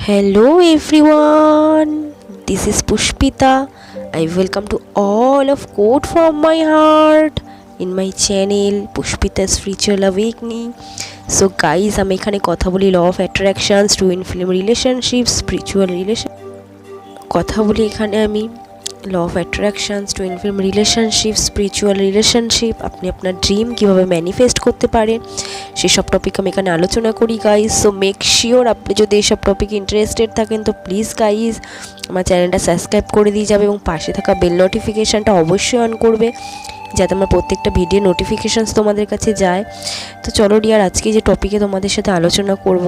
Hello everyone, this is Pushpita. I welcome to all of Code from my heart in my channel Pushpita's Spiritual Awakening. So guys, আমি এখানে কথা বলি law of attractions, twin flame relationship, spiritual relation কথা বলি এখানে আমি law of attractions, twin flame relationship, spiritual relationship, আপনি আপনার ড্রিম কীভাবে ম্যানিফেস্ট করতে পারেন সেসব টপিক আমি এখানে আলোচনা করি গাইজ। সো মেক শিওর আপনি যদি এইসব টপিক ইন্টারেস্টেড থাকেন তো প্লিজ গাইজ আমার চ্যানেলটা সাবস্ক্রাইব করে দিয়ে যাবে এবং পাশে থাকা বেল নোটিফিকেশানটা অবশ্যই অন করবে যাতে আমার প্রত্যেকটা ভিডিও নোটিফিকেশানস তোমাদের কাছে যায়। তো চলো ডিয়ার, আজকে যে টপিকে তোমাদের সাথে আলোচনা করব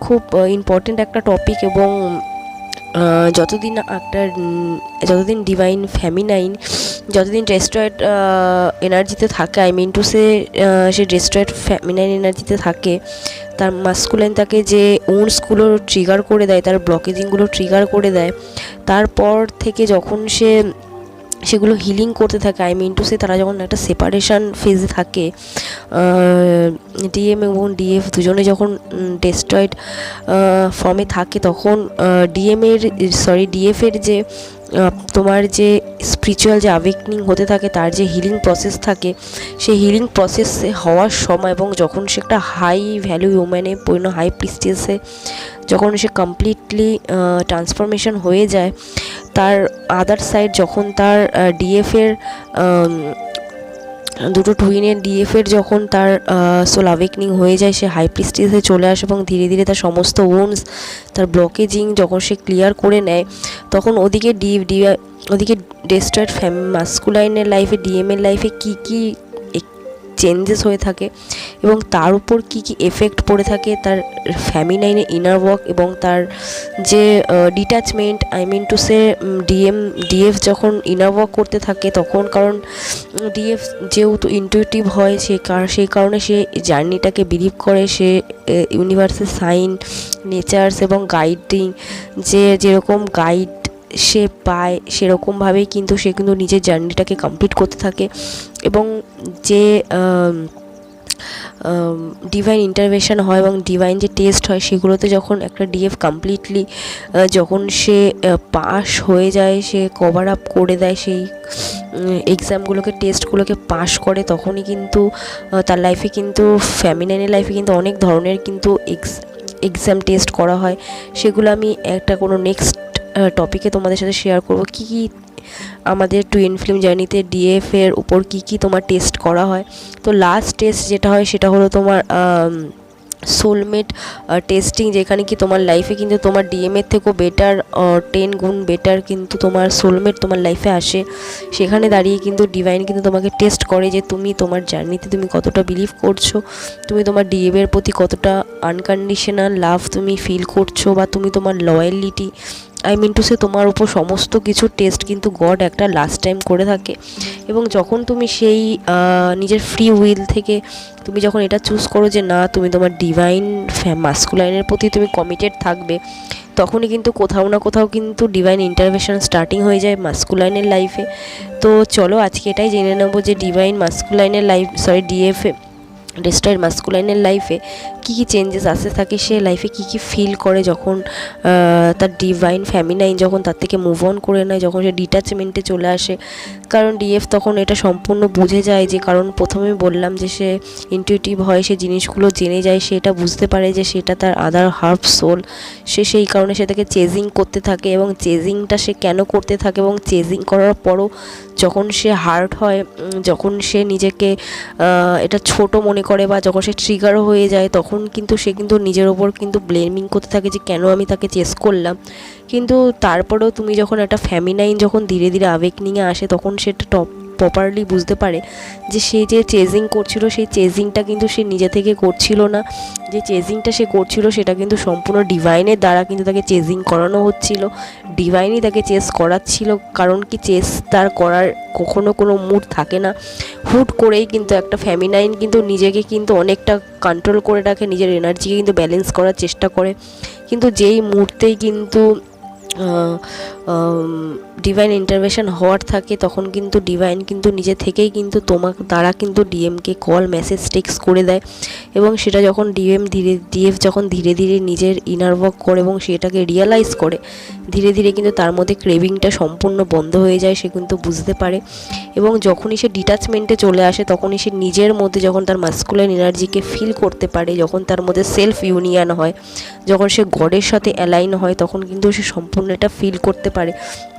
খুব ইম্পর্টেন্ট একটা টপিক, এবং যতদিন ডিভাইন ফেমিনাইন যতদিন ডেস্ট্রয়েড এনার্জিতে থাকে, I mean to say destroyed feminine এনার্জিতে থাকে, তার মাস্কুলাইন তাকে যে উন্ডসগুলো ট্রিগার করে দেয়, তার ব্লকেজিংগুলো ট্রিগার করে দেয়, তারপর থেকে যখন সেগুলো হিলিং করতে থাকে, আই মিন টু সে তারা যখন একটা সেপারেশান ফেজে থাকে, ডিএম এবং ডিএফ দুজনে যখন ডেস্ট্রয়েড ফর্মে থাকে, তখন ডিএফের যে তোমার যে স্পিরিচুয়াল যে অ্যাওয়েকনিং হতে থাকে, তার যে হিলিং প্রসেস থাকে, সেই হিলিং প্রসেসে হওয়ার সময় এবং যখন সে একটা হাই ভ্যালু হিউম্যানে হাই প্রিস্টেসে যখন সে কমপ্লিটলি ট্রান্সফরমেশন হয়ে যায়, তার আদার সাইড যখন তার ডিএফের দুটো টুইনের ডিএফের যখন তার সোল অ্যাওয়েকনিং হয়ে যায়, সে হাই প্রিস্টেসে চলে আসে এবং ধীরে ধীরে তার সমস্ত উন্ডস, তার ব্লকেজিং যখন সে ক্লিয়ার করে নেয়, তখন ওদিকে ডেস্ট্রয়েড মাস্কুলাইনের লাইফে, ডিএমের লাইফে কী কী চেঞ্জেস হয়ে থাকে এবং তার উপর কী কী এফেক্ট পড়ে থাকে, তার ফেমিনাইনের ইনার ওয়ার্ক এবং তার যে detachment, I mean to say DF যখন ইনার ওয়ার্ক করতে থাকে, তখন কারণ ডিএফ যেহেতু ইনটিউটিভ হয়, সেই কারণে সে জার্নিটাকে বিলিভ করে, সে ইউনিভার্সের সাইন, নেচার্স এবং গাইডিং যেরকম গাইড সে পায় সেরকমভাবেই কিন্তু সে কিন্তু নিজের জার্নিটাকে কমপ্লিট করতে থাকে। এবং যে ডিভাইন ইন্টারভেনশন হয় এবং ডিভাইন যে টেস্ট হয়, সেগুলোতে যখন একটা ডিএফ কমপ্লিটলি যখন সে পাস হয়ে যায়, সে কভার আপ করে দেয়, সেই এক্সামগুলোকে, টেস্টগুলোকে পাস করে, তখনই কিন্তু তার লাইফে কিন্তু ফেমিনাইনের লাইফে কিন্তু অনেক ধরনের কিন্তু এক্সাম টেস্ট করা হয়। সেগুলো আমি একটা কোনো নেক্সট টপিকে তোমাদের সাথে শেয়ার করব, কী কী আমাদের টুইন ফিল্ম জার্নিতে ডিএফের উপর কী কী তোমার টেস্ট করা হয়। তো লাস্ট টেস্ট যেটা হয় সেটা হলো তোমার সোলমেট টেস্টিং, যেখানে কি তোমার লাইফে কিন্তু তোমার ডিএমের থেকেও বেটার 10 গুণ বেটার কিন্তু তোমার সোলমেট তোমার লাইফে আসে। সেখানে দাঁড়িয়ে কিন্তু ডিভাইন কিন্তু তোমাকে টেস্ট করে যে তুমি তোমার জার্নিতে তুমি কতটা বিলিভ করছো, তুমি তোমার ডিএমের প্রতি কতটা আনকন্ডিশনাল লাভ তুমি ফিল করছো, বা তুমি তোমার loyalty, I mean to say তোমার উপর সমস্ত কিছু টেস্ট কিন্তু গড একটা লাস্ট টাইম করে থাকে। এবং যখন তুমি সেই নিজের ফ্রি উইল থেকে তুমি যখন এটা চুজ করো যে না, তুমি তোমার ডিভাইন মাস্কুলাইনের প্রতি তুমি কমিটেড থাকবে, তখনই কিন্তু কোথাও না কোথাও কিন্তু ডিভাইন ইন্টারভেনশন স্টার্টিং হয়ে যায় মাস্কুলাইনের লাইফে। তো চলো আজকে এটাই জেনে নেবো যে ডিভাইন মাস্কুলাইনের ডিএফে ডেস্ট্রয়েড মাস্কুলাইনের লাইফে কী কী চেঞ্জেস আসতে থাকে, সে লাইফে কী কী ফিল করে যখন তার ডিভাইন ফেমিনাইন যখন তার থেকে মুভ অন করে নেয়, যখন সে ডিট্যাচমেন্টে চলে আসে। কারণ ডিএফ তখন এটা সম্পূর্ণ বুঝে যায়, যে কারণ প্রথমে বললাম যে সে ইনটিউটিভ হয়, সে জিনিসগুলো জেনে যায়, সে এটা বুঝতে পারে যে সেটা তার আদার হাফ সোল, সে সেই কারণে সেটাকে চেজিং করতে থাকে। এবং চেজিংটা সে কেন করতে থাকে, এবং চেজিং করার পরও যখন সে হার্ট হয়, যখন সে নিজেকে এটা ছোট মনে করে, বা যখন সে ট্রিগার হয়ে যায়, তখন কিন্তু সে কিন্তু নিজের ওপর কিন্তু ব্লেমিং করতে থাকে যে কেন আমি তাকে চেস করলাম। কিন্তু তারপরেও তুমি যখন একটা ফেমিনাইন যখন ধীরে ধীরে অ্যাওয়েকনিংয়ে আসে, তখন সেটা প্রপারলি বুঝতে পারে যে সে যে চেজিং করছিল, সেই চেজিংটা কিন্তু সে নিজে থেকে করছিল না, যে চেজিংটা সে করছিল সেটা কিন্তু সম্পূর্ণ ডিভাইনের দ্বারা কিন্তু তাকে চেজিং করানো হচ্ছিল, ডিভাইনই তাকে চেস করাচ্ছিল। কারণ কি, চেস তার করার কখনো কোনো মুড থাকে না, হুট করেই কিন্তু একটা ফেমিনাইন কিন্তু নিজেকে কিন্তু অনেকটা কন্ট্রোল করে রাখে, নিজের এনার্জিকে কিন্তু ব্যালেন্স করার চেষ্টা করে, কিন্তু যেই মুহূর্তেই কিন্তু ডিভাইন ইন্টারভেনশন হওয়ার থাকে, তখন কিন্তু ডিভাইন কিন্তু নিজে থেকেই কিন্তু তোমার দ্বারা কিন্তু ডিএমকে কল, মেসেজ, টেক্সট করে দেয়। এবং সেটা যখন ডিএফ যখন ধীরে ধীরে নিজের ইনার ওয়ার্ক করে এবং সেটাকে রিয়েলাইজ করে, ধীরে ধীরে কিন্তু তার মধ্যে ক্রেভিংটা সম্পূর্ণ বন্ধ হয়ে যায়, সে কিন্তু বুঝতে পারে। এবং যখনই সে ডিটাচমেন্টে চলে আসে, তখনই সে নিজের মধ্যে যখন তার মাস্কুলাইন এনার্জিকে ফিল করতে পারে, যখন তার মধ্যে সেলফ ইউনিয়ন হয়, যখন সে গডের সাথে অ্যালাইন হয়, তখন কিন্তু সে সম্পূর্ণ এটা ফিল করতে পারে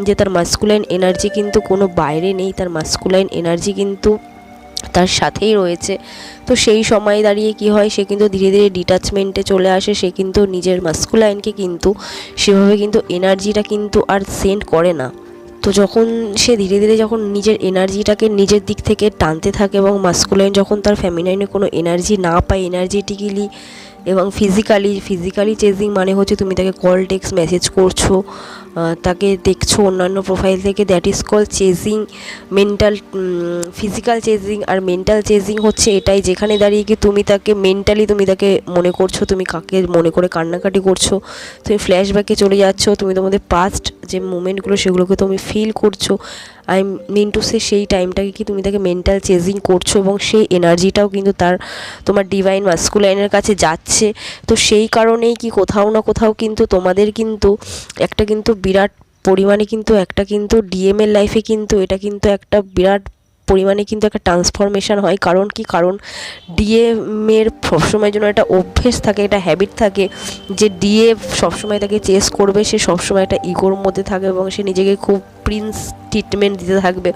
যে তার মাস্কুলাইন এনার্জি কিন্তু কোনো বাইরে নেই, তার মাস্কুলাইন এনার্জি কিন্তু তার সাথেই রয়েছে। তো সেই সময় দাঁড়িয়ে কি হয়, সে কিন্তু ধীরে ধীরে ডিটাচমেন্টে চলে আসে, সে কিন্তু নিজের মাস্কুলাইনকে কিন্তু সেভাবে কিন্তু এনার্জিটা কিন্তু আর সেন্ড করে না। তো যখন সে ধীরে ধীরে যখন নিজের এনার্জিটাকে নিজের দিক থেকে টানতে থাকে এবং মাস্কুলাইন যখন তার ফেমিনাইনে কোনো এনার্জি না পায় এনার্জেটিক্যালি এবং ফিজিক্যালি চেজিং মানে হচ্ছে তুমি তাকে কল, টেক্সট, মেসেজ করছো, তাকে দেখছো অন্যান্য প্রোফাইল থেকে, that is call chasing. Mental, physical chasing আর মেন্টাল চেজিং হচ্ছে এটাই, যেখানে দাঁড়িয়ে কি তুমি তাকে মেন্টালি তুমি তাকে মনে করছো, তুমি কাকে মনে করে কান্নাকাটি করছো, তুমি ফ্ল্যাশব্যাকে চলে যাচ্ছো, তুমি তোমাদের পাস্ট যে মোমেন্টগুলো সেগুলোকে তুমি ফিল করছো। আই মিন টু সে সেই টাইমটাকে কি তুমি তাকে মেন্টাল চেজিং করছো এবং সেই এনার্জিটাও কিন্তু তোমার ডিভাইন মাস্কুলাইনের কাছে যাচ্ছে। তো সেই কারণেই কি কোথাও না কোথাও কিন্তু তোমাদের কিন্তু একটা কিন্তু বিরাট পরিমাণে কিন্তু একটা কিন্তু ডিএমের লাইফে কিন্তু এটা কিন্তু একটা বিরাট পরিমাণে কিন্তু একটা ট্রান্সফরমেশন হয়। কারণ কি, কারণ ডিএমের সবসময়ের জন্য একটা অভ্যেস থাকে, একটা হ্যাবিট থাকে যে ডিএ সবসময় তাকে চেস করবে, সে সবসময় একটা ইগোর মধ্যে থাকে এবং সে নিজেকে খুব প্রিন্স ট্রিটমেন্ট দিতে থাকবে,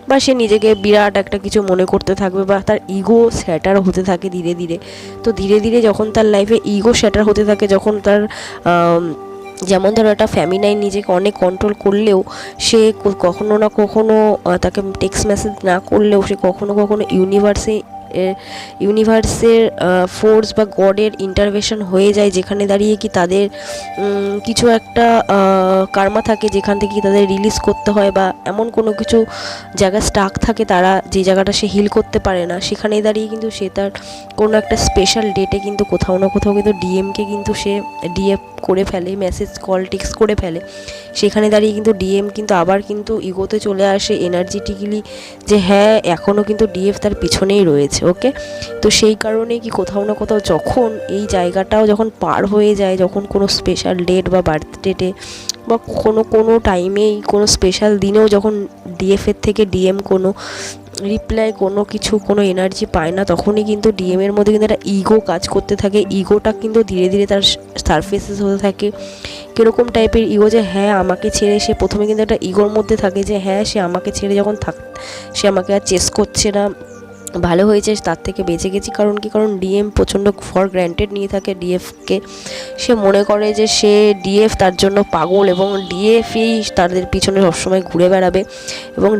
বা সে নিজেকে বিরাট একটা কিছু মনে করতে থাকবে, বা তার ইগো শ্যাটার হতে থাকে ধীরে ধীরে। তো ধীরে ধীরে যখন তার লাইফে ইগো শ্যাটার হতে থাকে, যখন তার যেমন ধরো একটা ফেমিনাইন নিজেকে অনেক কন্ট্রোল করলেও সে কখনো না কখনো তাকে টেক্সট মেসেজ না করলেও সে কখনো কখনো ইউনিভার্সের ফোর্স বা গডের ইন্টারভেনশন হয়ে যায়, যেখানে দাঁড়িয়ে কি তাদের কিছু একটা কার্মা থাকে যেখান থেকে তাদের রিলিজ করতে হয়, বা এমন কোনো কিছু জায়গা স্টাক থাকে, তারা যে জায়গাটা সে হিল করতে পারে না, সেখানেই দাঁড়িয়ে কিন্তু সে তার কোনো একটা স্পেশাল ডেটে কিন্তু কোথাও না কোথাও কিন্তু ডিএমকে কিন্তু সে ডিএফ করে ফেলে, মেসেজ, কল, টেক্সট করে ফেলে। সেখানে দাঁড়িয়ে কিন্তু ডিএম কিন্তু আবার কিন্তু ইগোতে চলে আসে এনার্জেটিক্যালি, যে হ্যাঁ এখনও কিন্তু ডিএফ তার পিছনেই রয়েছে। ওকে, তো সেই কারণে কি কোথাও না কোথাও যখন এই জায়গাটাও যখন পার হয়ে যায়, যখন কোনো স্পেশাল ডেট বা বার্থডেতে বা কোনো টাইমেই কোনো স্পেশাল দিনেও যখন ডিএফের থেকে ডিএম কোনো রিপ্লাই, কোনো কিছু, কোনো এনার্জি পায় না, তখনই কিন্তু ডিএমের মধ্যে কিন্তু একটা ইগো কাজ করতে থাকে। ইগোটা কিন্তু ধীরে ধীরে তার সারফেসেস হতে থাকে। কীরকম টাইপের ইগো, যে হ্যাঁ আমাকে ছেড়ে, সে প্রথমে কিন্তু একটা ইগোর মধ্যে থাকে যে হ্যাঁ সে আমাকে ছেড়ে যখন সে আমাকে আর চেস করছে না, ভালো হয়েছে তার থেকে বেঁচে গেছি। কারণ কি, কারণ ডিএম প্রচণ্ড ফর গ্র্যান্টেড নিয়ে থাকে ডিএফকে। সে মনে করে যে সে ডিএফ তার জন্য পাগল এবং ডিএফই তাদের পিছনে সবসময় ঘুরে বেড়াবে এবং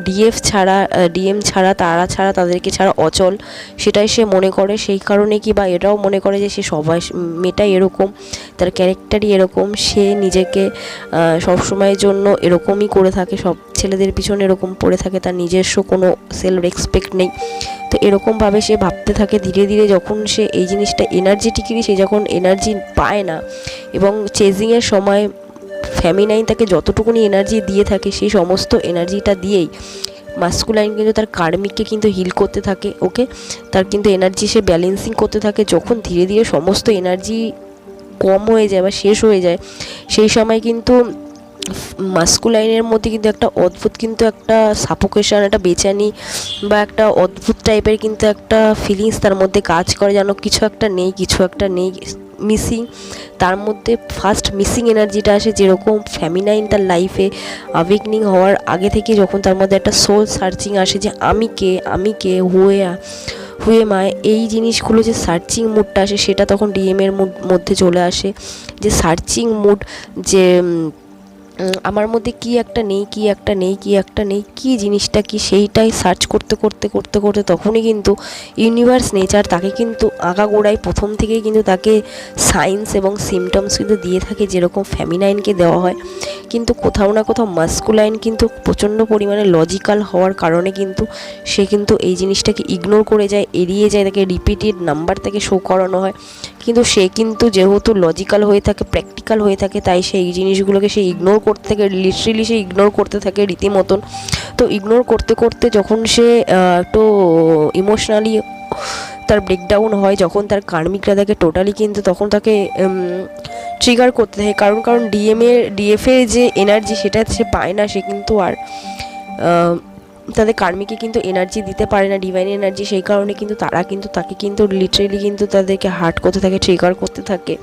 ডিএম ছাড়া তাদেরকে ছাড়া অচল, সেটাই সে মনে করে। সেই কারণে কি, বা এটাও মনে করে যে সে সবাই মেয়েটাই এরকম, তার ক্যারেক্টারই এরকম, সে নিজেকে সবসময়ের জন্য এরকমই করে থাকে, সব ছেলেদের পিছনে এরকম পড়ে থাকে, তার নিজস্ব কোনো সেলফ রেসপেক্ট নেই। তো এরকমভাবে সে ভাবতে থাকে। ধীরে ধীরে যখন সে এই জিনিসটা এনার্জেটিক্যালি সে যখন এনার্জি পায় না, এবং চেজিংয়ের সময় ফেমিনাইন তাকে যতটুকুনি এনার্জি দিয়ে থাকে, সেই সমস্ত এনার্জিটা দিয়েই মাস্কুলাইন কিন্তু তার কার্মিককে কিন্তু হিল করতে থাকে। ওকে, তার কিন্তু এনার্জি সে ব্যালেন্সিং করতে থাকে। যখন ধীরে ধীরে সমস্ত এনার্জি কম হয়ে যায় বা শেষ হয়ে যায়, সেই সময় কিন্তু মাস্কুলাইনের মধ্যে কিন্তু একটা অদ্ভুত কিন্তু একটা সাফোকেশন, একটা বেচানি বা একটা অদ্ভুত টাইপের কিন্তু একটা ফিলিংস তার মধ্যে কাজ করে, যেন কিছু একটা নেই মিসিং। তার মধ্যে ফার্স্ট মিসিং এনার্জিটা আসে, যেরকম ফেমিনাইন তার লাইফে অ্যাওয়েকনিং হওয়ার আগে থেকে যখন তার মধ্যে একটা সোল সার্চিং আসে, যে আমি কে হুয়ে মায়, এই জিনিসগুলো যে সার্চিং মুডটা আসে, সেটা তখন ডিএমের মধ্যে চলে আসে, যে সার্চিং মুড, যে আমার মধ্যে কি একটা নেই, কি জিনিসটা কি, সেইটাই সার্চ করতে তখনই কিন্তু ইউনিভার্স নেচার তাকে কিন্তু আগাগোড়ায় প্রথম থেকেই কিন্তু তাকে সাইন্স এবং সিমটমস কিন্তু দিয়ে থাকে, যেরকম ফেমিনাইনকে দেওয়া হয়। কিন্তু কোথাও না কোথাও মাস্কুলাইন কিন্তু প্রচণ্ড পরিমাণে লজিক্যাল হওয়ার কারণে কিন্তু সে কিন্তু এই জিনিসটাকে ইগনোর করে যায়, এড়িয়ে যায়, তাকে রিপিটেড নাম্বার থেকে শো করানো হয়। কিন্তু সে কিন্তু যেহেতু লজিক্যাল হয়ে থাকে, প্র্যাকটিক্যাল হয়ে থাকে, তাই সেই জিনিসগুলোকে সে ইগনোর করতে থাকে, লিটারেলি সে ইগনোর করতে থাকে রীতিমতন। তো ইগনোর করতে করতে যখন সে একটু ইমোশনালি তার ব্রেকডাউন হয়, যখন তার কার্মিকরা তাকে টোটালি কিন্তু তখন তাকে ট্রিগার করতে থাকে, কারণ ডিএফের যে এনার্জি সেটা সে পায় না, সে কিন্তু আর তাদের কার্মিকে কিন্তু এনার্জি দিতে পারে না, ডিভাইন এনার্জি। সেই কারণে কিন্তু তারা কিন্তু তাকে কিন্তু লিটারেলি কিন্তু তাদেরকে হার্ট করতে থাকে, ট্রিগার করতে থাকে।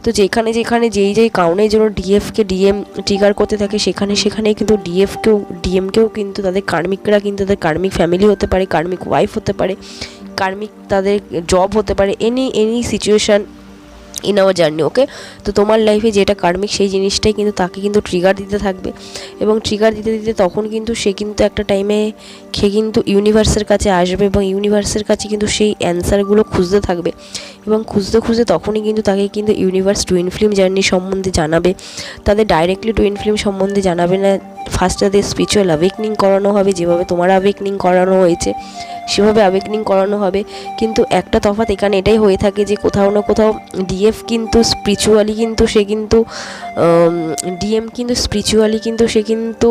তো যেখানে যেই কারণের জন্য ডিএম ট্রিগার করতে থাকে, সেখানেই কিন্তু ডিএমকেও কিন্তু তাদের কার্মিকরা কিন্তু তাদের কার্মিক ফ্যামিলি হতে পারে, কার্মিক ওয়াইফ হতে পারে, কার্মিক তাদের জব হতে পারে, any situation in our journey. Okay, তো তোমার লাইফে যেটা কার্মিক সেই জিনিসটাই কিন্তু তাকে কিন্তু ট্রিগার দিতে থাকবে, এবং ট্রিগার দিতে দিতে তখন কিন্তু সে কিন্তু একটা টাইমে কিন্তু ইউনিভার্সের কাছে আসবে, এবং ইউনিভার্সের কাছে কিন্তু সেই অ্যান্সারগুলো খুঁজতে থাকবে, এবং খুঁজতে তখনই কিন্তু তাকে কিন্তু ইউনিভার্স টুইন ফ্লেম জার্নি সম্বন্ধে জানাবে। তাদের ডাইরেক্টলি টুইন ফ্লেম সম্বন্ধে জানাবে না, ফার্স্ট তাদের স্পিরিচুয়াল অ্যাওয়েকনিং করানো হবে, যেভাবে তোমার অ্যাওয়েকনিং করানো হয়েছে সেভাবে অ্যাওয়েকনিং করানো হবে। কিন্তু একটা তফাৎ এখানে এটাই হয়ে থাকে যে কোথাও না কোথাও ডিএফ কিন্তু স্পিরিচুয়ালি কিন্তু সে কিন্তু ডিএম কিন্তু স্পিরিচুয়ালি কিন্তু সে কিন্তু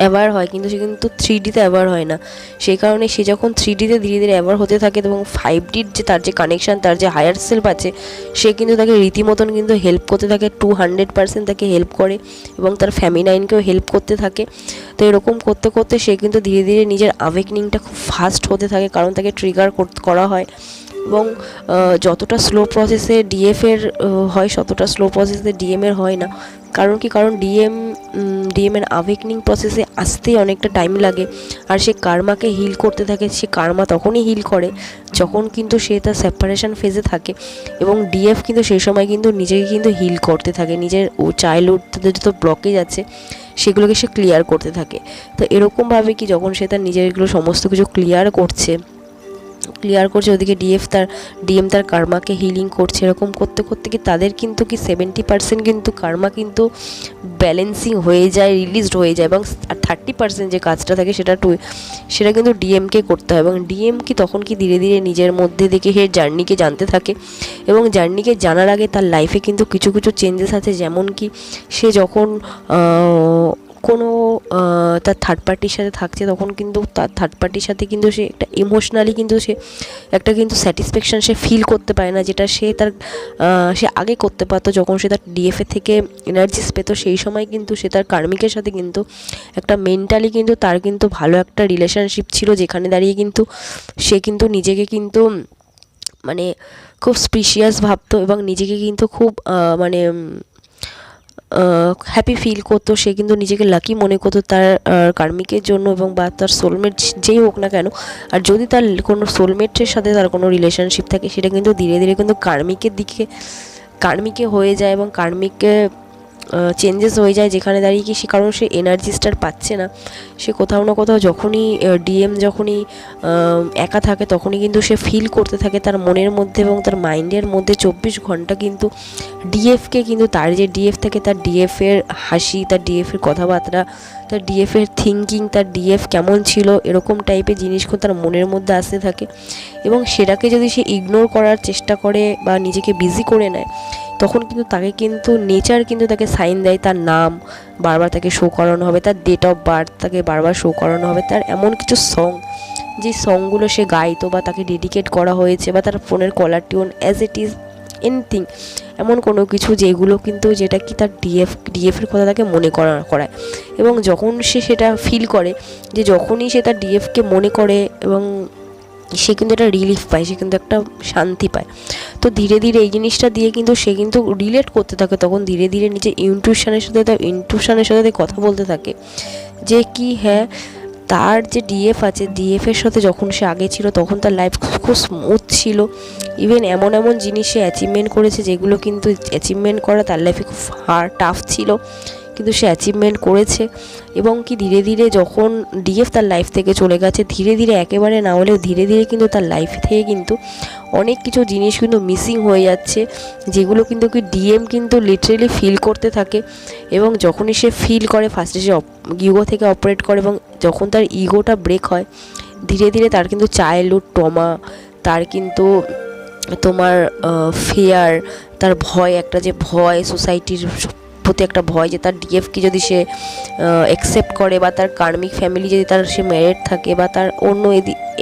অ্যাওয়ার হয়, কিন্তু সে কিন্তু 3Dতে অ্যাওয়ার হয় না। সেই কারণে সে যখন 3Dতে ধীরে ধীরে অ্যাওয়ার হতে থাকে, এবং 5Dর যে তার যে কানেকশান, তার যে হায়ার সেলফ আছে, সে কিন্তু তাকে রীতিমতন কিন্তু হেল্প করতে থাকে, 200% তাকে হেল্প করে, এবং তার ফ্যামিনাইনকেও হেল্প করতে থাকে। তো এরকম করতে করতে সে কিন্তু ধীরে ধীরে নিজের অ্যাওয়েকনিংটা খুব ফাস্ট হতে থাকে, কারণ তাকে ট্রিগার করা হয়। এবং যতটা স্লো প্রসেসে ডিএফের হয়, ততটা স্লো প্রসেসে ডিএমের হয় না। কারণ ডিএমের অ্যাওয়েকনিং প্রসেসে আসতেই অনেকটা টাইম লাগে, আর সে কার্মাকে হিল করতে থাকে। সে কার্মা তখনই হিল করে যখন কিন্তু সে তার সেপারেশন ফেজে থাকে, এবং ডিএফ কিন্তু সেই সময় কিন্তু নিজেকে কিন্তু হিল করতে থাকে, নিজের চাইল্ডহুড তাদের যত ব্লকেজ আছে সেগুলোকে সে ক্লিয়ার করতে থাকে। তো এরকমভাবে কি যখন সে তার নিজের এগুলো সমস্ত কিছু ক্লিয়ার করছে, ওদিকে ডিএম তার কার্মাকে হিলিং করছে। এরকম করতে করতে কি তাদের কিন্তু কি 70% কিন্তু কার্মা কিন্তু ব্যালেন্সিং হয়ে যায়, রিলিজড হয়ে যায়, এবং 30% যে কাজটা থাকে সেটা কিন্তু ডিএমকে করতে হয়। এবং ডিএম কি তখন কি ধীরে ধীরে নিজের মধ্যে থেকে সে জার্নিকে জানতে থাকে, এবং জার্নিকে জানার আগে তার লাইফে কিন্তু কিছু চেঞ্জেস আছে। যেমন কি সে যখন কোনো তার থার্ড পার্টির সাথে থাকছে, তখন কিন্তু তার থার্ড পার্টির সাথে কিন্তু সে একটা ইমোশনালি কিন্তু সে একটা কিন্তু স্যাটিসফ্যাকশান সে ফিল করতে পারে না, যেটা সে আগে করতে পারতো যখন সে তার ডিএফএ থেকে এনার্জিস পেত। সেই সময় কিন্তু সে তার কার্মিকের সাথে কিন্তু একটা মেন্টালি কিন্তু তার কিন্তু ভালো একটা রিলেশনশিপ ছিল, যেখানে দাঁড়িয়ে কিন্তু সে কিন্তু নিজেকে কিন্তু মানে খুব স্পিশিয়াস ভাবতো, এবং নিজেকে কিন্তু খুব মানে হ্যাপি ফিল করতো। সে কিন্তু নিজেকে লাকি মনে করতো তার কার্মিকের জন্য, এবং বা তার সোলমেট যেই হোক না কেন। আর যদি তার কোনো সোলমেটের সাথে তার কোনো রিলেশনশিপ থাকে, সেটা কিন্তু ধীরে ধীরে কিন্তু কার্মিকে হয়ে যায়, এবং কার্মিকে চেঞ্জেস হয়ে যায়, যেখানে দাঁড়িয়ে কি সে কারণ সে এনার্জিস্টার পাচ্ছে না। সে কোথাও না কোথাও যখনই একা থাকে, তখনই কিন্তু সে ফিল করতে থাকে তার মনের মধ্যে এবং তার মাইন্ডের মধ্যে 24 ঘন্টা কিন্তু ডিএফকে কিন্তু তার যে ডিএফ থাকে, তার ডিএফের হাসি, তার ডিএফের কথাবার্তা, তার ডিএফের থিঙ্কিং, তার ডিএফ কেমন ছিল, এরকম টাইপের জিনিসগুলো তার মনের মধ্যে আসতে থাকে। এবং সেটাকে যদি সে ইগনোর করার চেষ্টা করে বা নিজেকে বিজি করে নেয়, তখন কিন্তু তাকে কিন্তু নেচার কিন্তু তাকে সাইন দেয়, তার নাম বারবার তাকে শো করানো হবে, তার ডেট অফ বার্থ তাকে বারবার শো করানো হবে, তার এমন কিছু সং যে সংগুলো সে গাইতো বা তাকে ডেডিকেট করা হয়েছে, বা তার ফোনের caller tune as it is anything, এমন কোনো কিছু যেগুলো কিন্তু যেটা কি তার ডিএফের কথা তাকে মনে করায়। এবং যখন সে সেটা ফিল করে, যে যখনই সে তার ডিএফকে মনে করে, এবং সে কিন্তু একটা রিলিফ পায়, সে কিন্তু একটা শান্তি পায়। তো ধীরে ধীরে এই জিনিসটা দিয়ে কিন্তু সে কিন্তু রিলেট করতে থাকে, তখন ধীরে ধীরে নিজের ইনটিউশনের সাথে কথা বলতে থাকে, যে কি হ্যাঁ তার যে ডিএফ আছে, ডিএফের সাথে যখন সে আগে ছিল তখন তার লাইফ খুব স্মুথ ছিল। ইভেন এমন জিনিস সে অ্যাচিভমেন্ট করেছে যেগুলো কিন্তু অ্যাচিভমেন্ট করা তার লাইফে খুব টাফ ছিল, কিন্তু সে অ্যাচিভমেন্ট করেছে। এবং কি ধীরে ধীরে যখন ডিএফ তার লাইফ থেকে চলে গেছে, ধীরে ধীরে একেবারে না হলেও ধীরে ধীরে কিন্তু তার লাইফ থেকে কিন্তু অনেক কিছু জিনিস কিন্তু মিসিং হয়ে যাচ্ছে, যেগুলো কিন্তু কি ডিএম কিন্তু লিটারেলি ফিল করতে থাকে। এবং যখনই সে ফিল করে, ফার্স্টে সে ইগো থেকে অপারেট করে, এবং যখন তার ইগোটা ব্রেক হয় ধীরে ধীরে তার কিন্তু চাইল্ডহুড ট্রমা, তার কিন্তু তোমার ফিয়ার, তার ভয়, একটা যে ভয় সোসাইটির প্রতি একটা ভয়, যে তার ডিএফকে যদি সে অ্যাকসেপ্ট করে, বা তার কার্মিক ফ্যামিলি যদি তার সে ম্যারিড থাকে, বা তার অন্য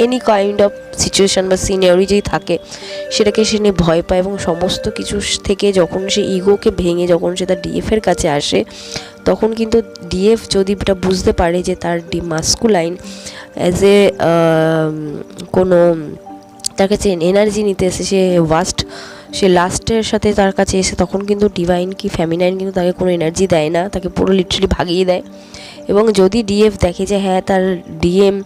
এনি কাইন্ড অফ সিচুয়েশান বা সিনিয়রি যদি থাকে, সেটাকে সে নিয়ে ভয় পায়। এবং সমস্ত কিছু থেকে যখন সে ইগোকে ভেঙে যখন সে তার ডিএফের কাছে আসে, তখন কিন্তু ডিএফ যদি এটা বুঝতে পারে যে তার মাস্কুলাইন অ্যাজ এ কোনো তার কাছে এনার্জি নিতে এসে সে লাস্টের সাথে তার কাছে এসে, তখন কিন্তু ডিভাইন কি ফেমিনাইন কিন্তু তাকে কোনো এনার্জি দেয় না, তাকে পুরো লিটারালি ভাগিয়ে দেয়। এবং যদি ডিএফ দেখে যে হ্যাঁ তার ডিএম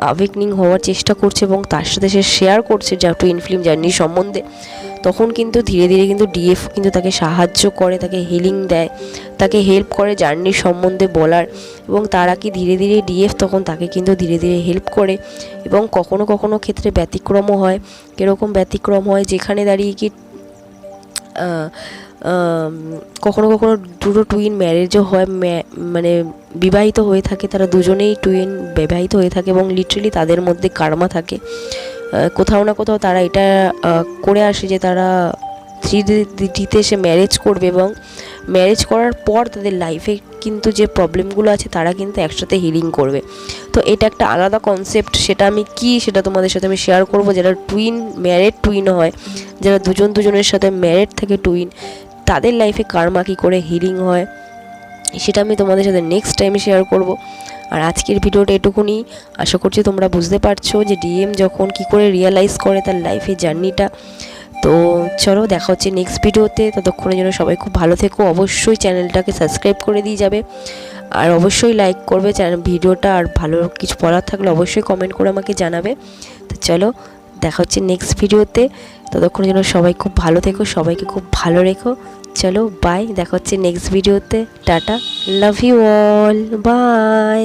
অ্যাওয়েকনিং হওয়ার চেষ্টা করছে এবং তার সাথে সে শেয়ার করছে যা টুইন ফ্লেম জার্নি সম্বন্ধে, তখন কিন্তু ধীরে ধীরে কিন্তু ডিএফ কিন্তু তাকে সাহায্য করে, তাকে হিলিং দেয়, তাকে হেল্প করে জার্নির সম্বন্ধে বলার। এবং তারা কি ধীরে ধীরে ডিএফ তখন তাকে কিন্তু ধীরে ধীরে হেল্প করে। এবং কখনো কখনো ক্ষেত্রে ব্যতিক্রমও হয়। কীরকম ব্যতিক্রম হয়, যেখানে দাঁড়িয়ে কি কখনো কখনো দুটো টুইন ম্যারেজও হয়, মানে বিবাহিত হয়ে থাকে, তারা দুজনেই টুইন বিবাহিত হয়ে থাকে এবং লিটারেলি তাদের মধ্যে কার্মা থাকে। কোথাও না কোথাও তারা এটা করে আসে যে তারা 3Dতে সে ম্যারেজ করবে, এবং ম্যারেজ করার পর তাদের লাইফে কিন্তু যে প্রবলেমগুলো আছে তারা কিন্তু একসাথে হিলিং করবে। তো এটা একটা আলাদা কনসেপ্ট, সেটা তোমাদের সাথে আমি শেয়ার করবো। যারা ম্যারেড টুইন হয়, যারা দুজনের সাথে ম্যারেড থাকে টুইন, তাদের লাইফে কার্মা কী করে হিলিং হয়, সেটা আমি তোমাদের সাথে নেক্সট টাইমে শেয়ার করব। আর আজকের ভিডিওটা এটুকুনি। আশা করছি তোমরা বুঝতে পারছো যে ডিএম যখন কী করে রিয়েলাইজ করে তার লাইফে জার্নিটা। তো চলো, দেখা হচ্ছে নেক্সট ভিডিওতে। ততক্ষণের জন্য সবাই খুব ভালো থেকো। অবশ্যই চ্যানেলটাকে সাবস্ক্রাইব করে দিয়ে যাবে, আর অবশ্যই লাইক করবে ভিডিওটা। আর ভালো কিছু বলার থাকলে অবশ্যই কমেন্ট করে আমাকে জানাবে। তো চলো, দেখা হচ্ছে নেক্সট ভিডিওতে। ততক্ষণের জন্য সবাই খুব ভালো থেকো, সবাইকে খুব ভালো রেখো। চলো, বাই, দেখা হচ্ছে নেক্সট ভিডিওতে। Ta-ta, love you all, by.